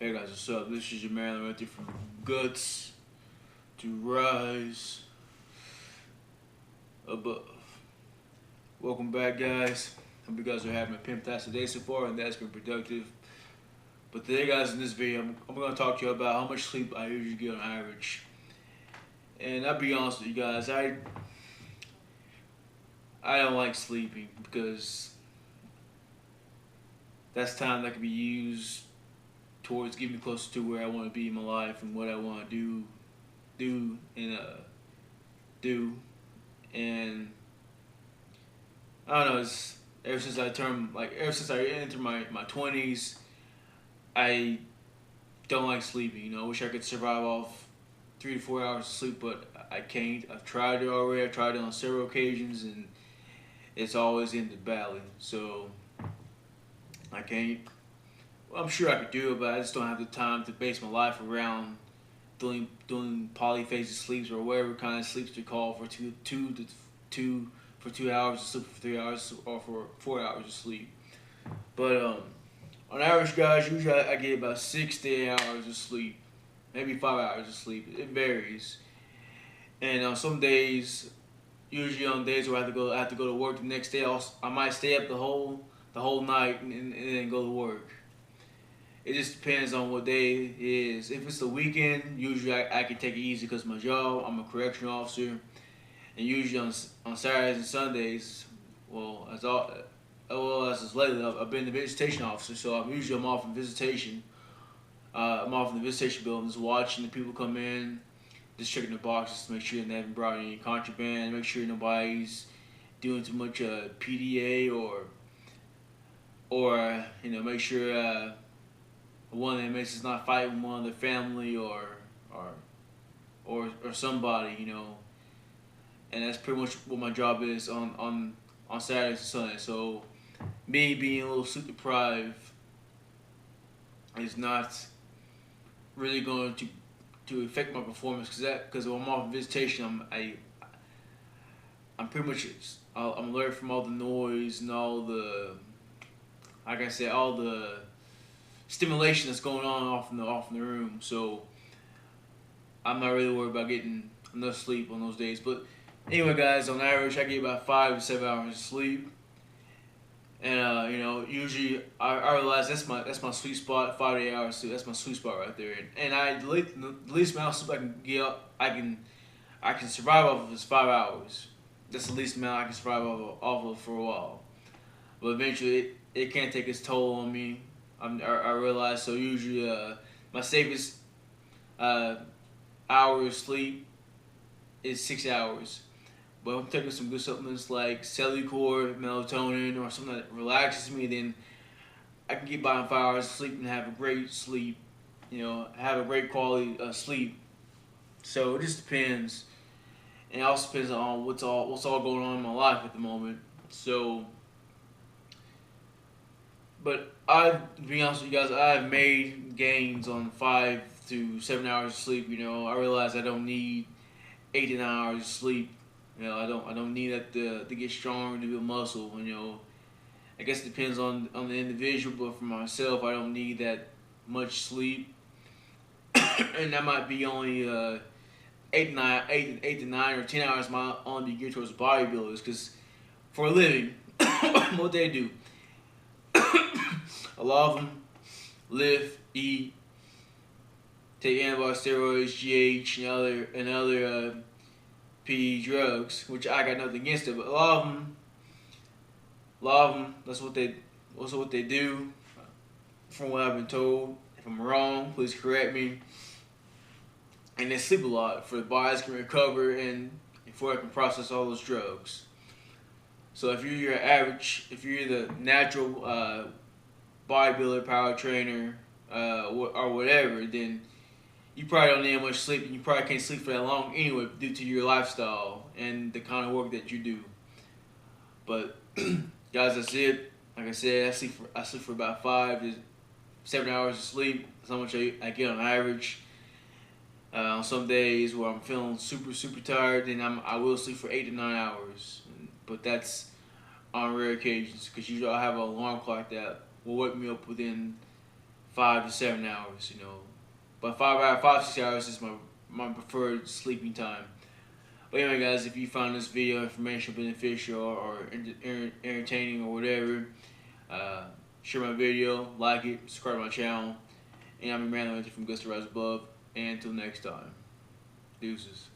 Hey guys, what's up? This is your man Larentay from Guts to Rise Above. Welcome back, guys. Hope you guys are having a fantastic day so far, and that's been productive. But today, guys, in this video, I'm going to talk to you about how much sleep I usually get on average. And I'll be honest with you guys, I don't like sleeping because that's time that can be used towards getting me closer to where I want to be in my life and what I want to do and I don't know. It's ever since I entered my 20s, I don't like sleeping. I wish I could survive off 3 to 4 hours of sleep, but I can't. I've tried it already. I've tried it on several occasions, and it's always ended badly. So I can't. I'm sure I could do it, but I just don't have the time to base my life around doing polyphasic sleeps or whatever kind of sleeps they call for 2 hours of sleep, for 3 hours, or for 4 hours of sleep. But on average, guys, usually I get about 6 to 8 hours of sleep, maybe 5 hours of sleep. It varies, and on some days, usually on days where I have to go to work the next day, I might stay up the whole night and then go to work. It just depends on what day it is. If it's the weekend, usually I can take it easy because my job, I'm a correctional officer, and usually on Saturdays and Sundays, as lately, I've been the visitation officer, so I'm off in visitation. I'm off in the visitation building, just watching the people come in, just checking the boxes to make sure they haven't brought any contraband, make sure nobody's doing too much PDA or make sure. One of the inmates is not fighting one of their family or somebody, and that's pretty much what my job is on Saturdays and Sundays. So me being a little sleep deprived is not really going to affect my performance because when I'm off visitation, I'm pretty much I'm alert from all the noise and all the, like I said, all the stimulation that's going on off in the room. So I'm not really worried about getting enough sleep on those days. But anyway, guys, on average, I get about 5 to 7 hours of sleep, and usually I realize that's my sweet spot. 5 to 8 hours sleep. That's my sweet spot right there. And the least amount of sleep I can get up, I can survive off of is 5 hours. That's the least amount I can survive off of for a while. But eventually, it can't take its toll on me. I realize. So usually my safest hour of sleep is 6 hours. But if I'm taking some good supplements like Cellucor, melatonin, or something that relaxes me, then I can get by in 5 hours of sleep and have a great sleep. Have a great quality of sleep. So it just depends, and it also depends on what's all going on in my life at the moment. So. But to be honest with you guys, I've made gains on 5 to 7 hours of sleep. I realize I don't need 8 to 9 hours of sleep. I don't need that to get stronger, to build muscle. I guess it depends on the individual, but for myself, I don't need that much sleep, and that might be only 8 to 9 or 10 hours might only be geared towards bodybuilders, because for a living, what they do. A lot of them lift, eat, take anabolic steroids, GH, and other PE drugs, which I got nothing against it. But a lot of them, that's what they do. From what I've been told, if I'm wrong, please correct me. And they sleep a lot for the bodies can recover and before I can process all those drugs. So if you're the natural bodybuilder, power trainer, or whatever, then you probably don't need much sleep, and you probably can't sleep for that long anyway due to your lifestyle and the kind of work that you do. But guys, that's it. Like I said, I sleep for about 5 to 7 hours of sleep. That's how much I get on average. On some days where I'm feeling super tired, then I will sleep for 8 to 9 hours. But that's on rare occasions, because usually I have an alarm clock that will wake me up within 5 to 7 hours. But 5 6 hours is my preferred sleeping time. But anyway, guys, if you found this video informational, beneficial, or entertaining, or whatever, share my video, like it, subscribe to my channel, and I'm Larentay from GTRA above. And until next time, deuces.